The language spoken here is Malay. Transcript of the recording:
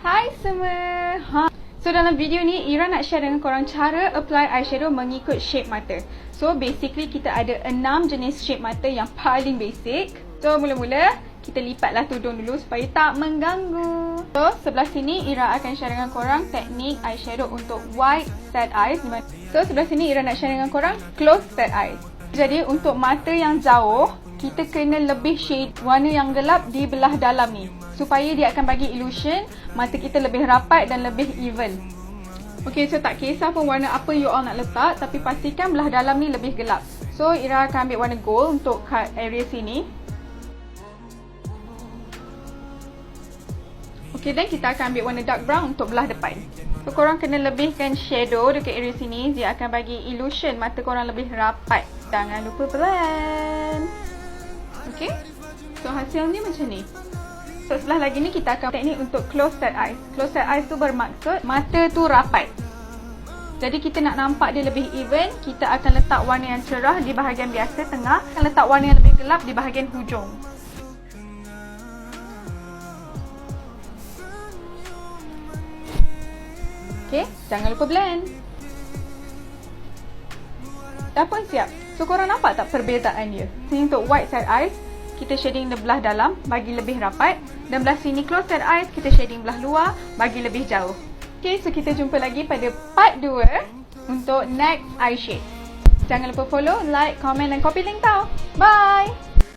Hai semua. So dalam video ni Ira nak share dengan korang cara apply eyeshadow mengikut shape mata. So basically kita ada 6 jenis shape mata yang paling basic. So mula-mula kita lipatlah tudung dulu supaya tak mengganggu. So sebelah sini Ira akan share dengan korang teknik eyeshadow untuk wide set eyes. So sebelah sini Ira nak share dengan korang close set eyes. Jadi untuk mata yang jauh, kita kena lebih shade warna yang gelap di belah dalam ni, supaya dia akan bagi illusion mata kita lebih rapat dan lebih even. Okay, so tak kisah pun warna apa you all nak letak, tapi pastikan belah dalam ni lebih gelap. So Ira akan ambil warna gold untuk kat area sini. Okay, dan kita akan ambil warna dark brown untuk belah depan. So korang kena lebihkan shadow dekat area sini, dia akan bagi illusion mata korang lebih rapat. Jangan lupa blend. Okay, so hasilnya macam ni. So sebelah lagi ni kita akan teknik untuk close set eyes. Close set eyes tu bermaksud mata tu rapat. Jadi kita nak nampak dia lebih even, kita akan letak warna yang cerah di bahagian biasa tengah, akan letak warna yang lebih gelap di bahagian hujung. Okay, jangan lupa blend. Dah pun siap. So korang nampak tak perbezaan dia? Sini untuk wide set eyes, kita shading di belah dalam bagi lebih rapat, dan belah sini close set eyes, kita shading belah luar bagi lebih jauh. Okay, so kita jumpa lagi pada part 2 untuk next eye shade. Jangan lupa follow, like, komen dan copy link tau. Bye!